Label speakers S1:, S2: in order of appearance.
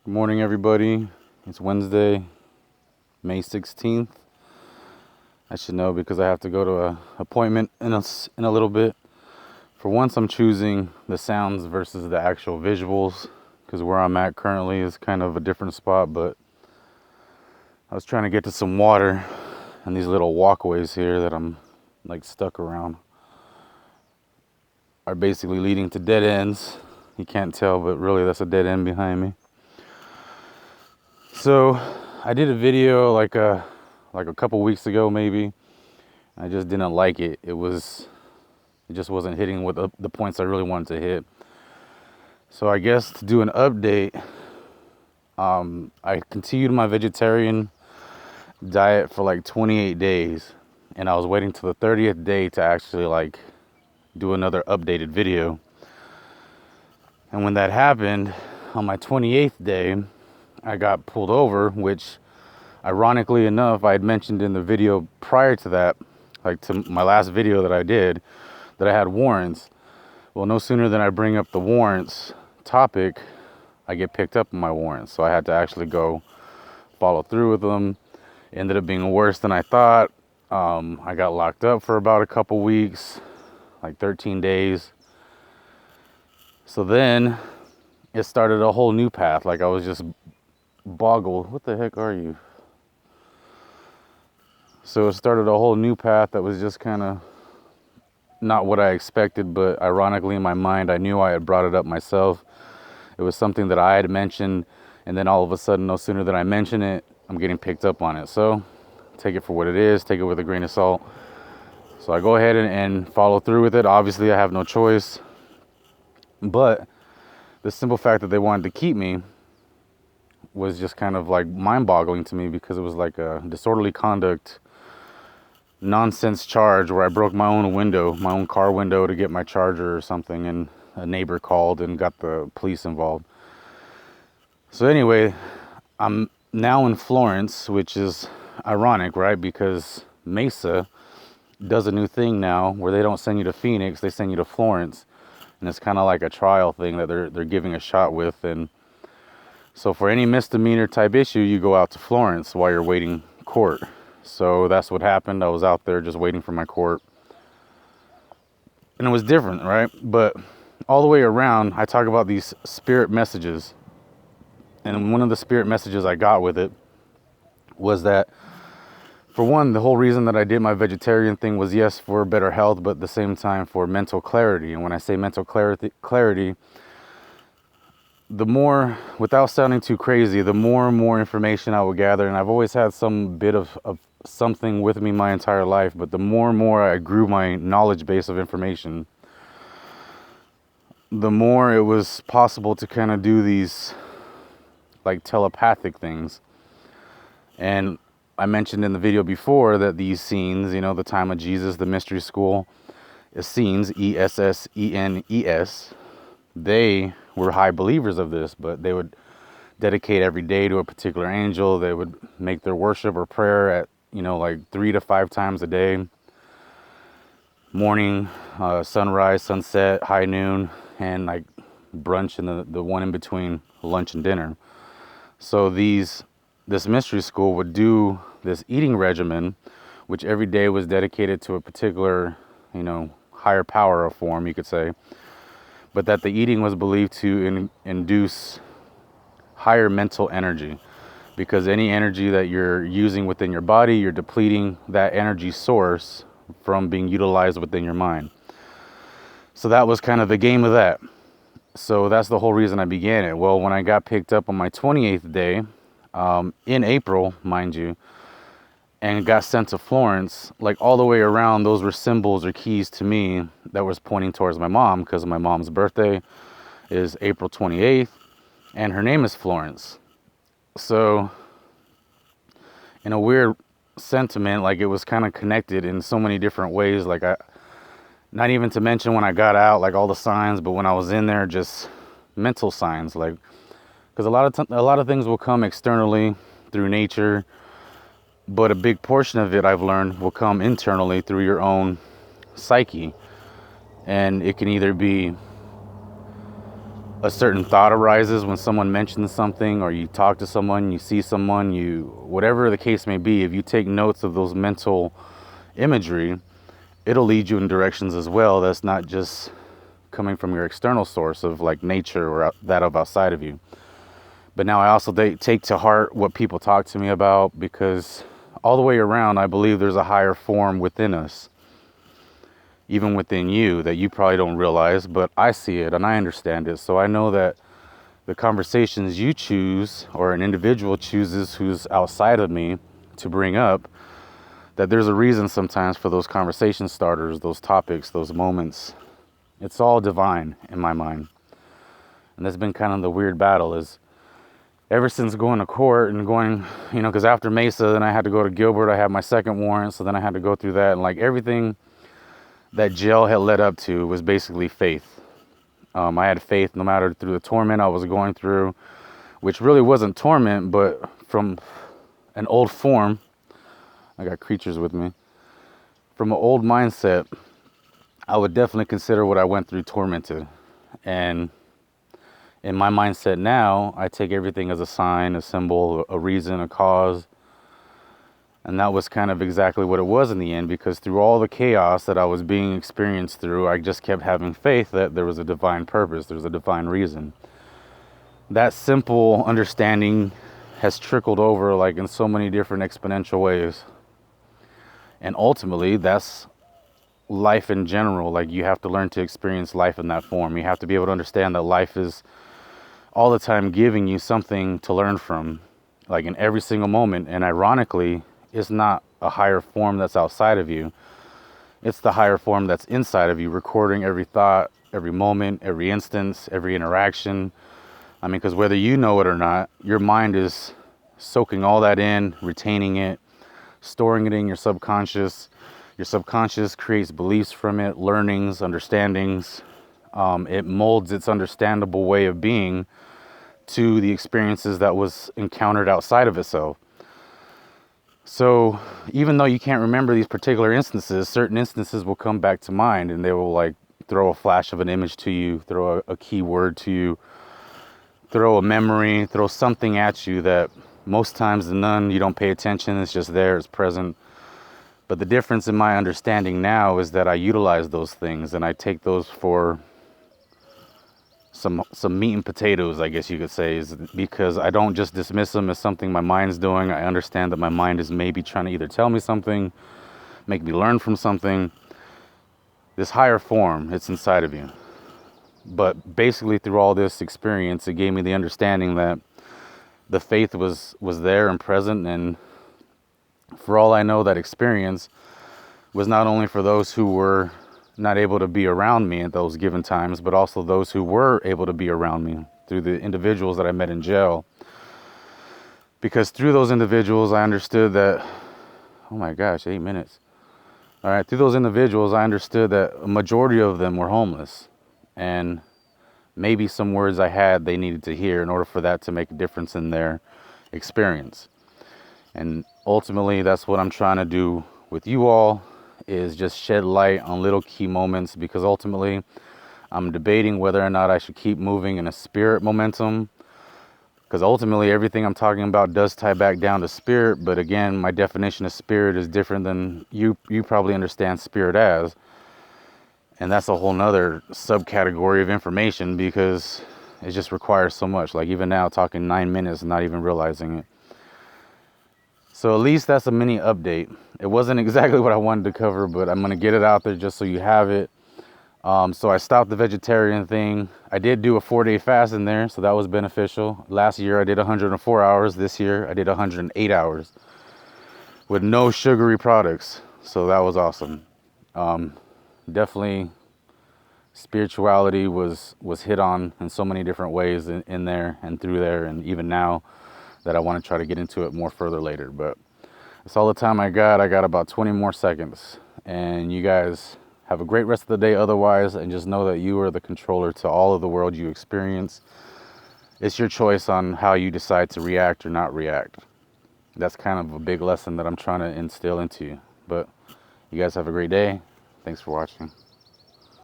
S1: Good morning, everybody. It's Wednesday, May 16th. I should know because I have to go to an appointment in a little bit. For once, I'm choosing the sounds versus the actual visuals because where I'm at currently is kind of a different spot, but I was trying to get to some water, and these little walkways here that I'm like stuck around are basically leading to dead ends. You can't tell, but really that's a dead end behind me. So I did a video like a couple weeks ago maybe. I just didn't like it. It just wasn't hitting with the points I really wanted to hit. So I guess to do an update, I continued my vegetarian diet for like 28 days, and I was waiting till the 30th day to actually like do another updated video. And when that happened, on my 28th day, I got pulled over, which ironically enough, I had mentioned in the video prior to that, like to my last video that I did, that I had warrants. Well, no sooner than I bring up the warrants topic, I get picked up on my warrants. So I had to actually go follow through with them. It ended up being worse than I thought. I got locked up for about a couple weeks, like 13 days. So then it started a whole new path. Like I was just boggled. What the heck are you? So it started a whole new path that was just kind of not what I expected, but ironically in my mind, I knew I had brought it up myself. It was something that I had mentioned, and then all of a sudden, no sooner than I mention it, I'm getting picked up on it. So take it for what it is, take it with a grain of salt. So I go ahead and follow through with it. Obviously, I have no choice. But the simple fact that they wanted to keep me was just kind of like mind-boggling to me, because it was like a disorderly conduct nonsense charge where I broke my own car window to get my charger or something, and a neighbor called and got the police involved. So anyway, I'm now in Florence, which is ironic, right? Because Mesa does a new thing now where they don't send you to Phoenix, they send you to Florence. And it's kind of like a trial thing that they're giving a shot with. And so for any misdemeanor type issue, you go out to Florence while you're waiting court. So that's what happened. I was out there just waiting for my court. And it was different, right? But all the way around, I talk about these spirit messages. And one of the spirit messages I got with it was that, for one, the whole reason that I did my vegetarian thing was, yes, for better health, but at the same time for mental clarity. And when I say mental clarity, the more, without sounding too crazy, the more and more information I would gather, and I've always had some bit of something with me my entire life, but the more and more I grew my knowledge base of information, the more it was possible to kind of do these like telepathic things. And I mentioned in the video before that these scenes, the time of Jesus, the mystery school, Essenes, Essenes, they were high believers of this, but they would dedicate every day to a particular angel. They would make their worship or prayer at, like 3 to 5 times a day. Morning, sunrise, sunset, high noon, and like brunch and the one in between lunch and dinner. So this mystery school would do this eating regimen, which every day was dedicated to a particular, higher power or form, you could say. But that the eating was believed to induce higher mental energy, because any energy that you're using within your body, you're depleting that energy source from being utilized within your mind. So that was kind of the game of that. So that's the whole reason I began it. Well, when I got picked up on my 28th day, in April, mind you, and got sent to Florence, like all the way around, those were symbols or keys to me that was pointing towards my mom, because my mom's birthday is April 28th, and her name is Florence. So in a weird sentiment, like it was kind of connected in so many different ways. Like not even to mention when I got out, like all the signs, but when I was in there, just mental signs, like, because a lot of things will come externally through nature, but a big portion of it, I've learned, will come internally through your own psyche. And it can either be a certain thought arises when someone mentions something, or you talk to someone, you see someone, whatever the case may be, if you take notes of those mental imagery, it'll lead you in directions as well that's not just coming from your external source of like nature or that of outside of you. But now I also take to heart what people talk to me about, because all the way around, I believe there's a higher form within us, even within you, that you probably don't realize, but I see it and I understand it. So I know that the conversations you choose, or an individual chooses who's outside of me to bring up, that there's a reason sometimes for those conversation starters, those topics, those moments. It's all divine in my mind. And that's been kind of the weird battle, is ever since going to court and going, because after Mesa, then I had to go to Gilbert. I had my second warrant, so then I had to go through that. And like everything that jail had led up to was basically faith. I had faith no matter through the torment I was going through, which really wasn't torment, but from an old form. I got creatures with me. From an old mindset, I would definitely consider what I went through tormented. And in my mindset now, I take everything as a sign, a symbol, a reason, a cause. And that was kind of exactly what it was in the end, because through all the chaos that I was being experienced through, I just kept having faith that there was a divine purpose, there was a divine reason. That simple understanding has trickled over like in so many different exponential ways. And ultimately, that's life in general. Like, you have to learn to experience life in that form. You have to be able to understand that life is all the time giving you something to learn from, like in every single moment. And ironically, it's not a higher form that's outside of you. It's the higher form that's inside of you, recording every thought, every moment, every instance, every interaction. I mean, because whether you know it or not, your mind is soaking all that in, retaining it, storing it in your subconscious. Your subconscious creates beliefs from it, learnings, understandings. It molds its understandable way of being to the experiences that was encountered outside of itself. So even though you can't remember these particular instances, certain instances will come back to mind, and they will like throw a flash of an image to you, throw a key word to you, throw a memory, throw something at you that most times than none, you don't pay attention. It's just there, it's present. But the difference in my understanding now is that I utilize those things, and I take those for some meat and potatoes, I guess you could say, is because I don't just dismiss them as something my mind's doing. I understand that my mind is maybe trying to either tell me something, make me learn from something. This higher form, it's inside of you. But basically through all this experience, it gave me the understanding that the faith was there and present. And for all I know, that experience was not only for those who were not able to be around me at those given times, but also those who were able to be around me through the individuals that I met in jail. Because through those individuals, I understood that, oh my gosh, 8 minutes. All right, through those individuals, I understood that a majority of them were homeless. And maybe some words I had they needed to hear in order for that to make a difference in their experience. And ultimately, that's what I'm trying to do with you all, is just shed light on little key moments, because ultimately I'm debating whether or not I should keep moving in a spirit momentum, because ultimately everything I'm talking about does tie back down to spirit. But again, my definition of spirit is different than you probably understand spirit as. And that's a whole nother subcategory of information, because it just requires so much. Like even now, talking 9 minutes and not even realizing it. So at least that's a mini update. It wasn't exactly what I wanted to cover, but I'm going to get it out there just so you have it. So I stopped the vegetarian thing. I did do a 4-day fast in there, so that was beneficial. Last year I did 104 hours. This year I did 108 hours with no sugary products. So that was awesome. Definitely spirituality was hit on in so many different ways in there and through there, and even now, that I want to try to get into it more further later. But that's all the time I got. I got about 20 more seconds. And you guys have a great rest of the day otherwise, and just know that you are the controller to all of the world you experience. It's your choice on how you decide to react or not react. That's kind of a big lesson that I'm trying to instill into you. But you guys have a great day. Thanks for watching.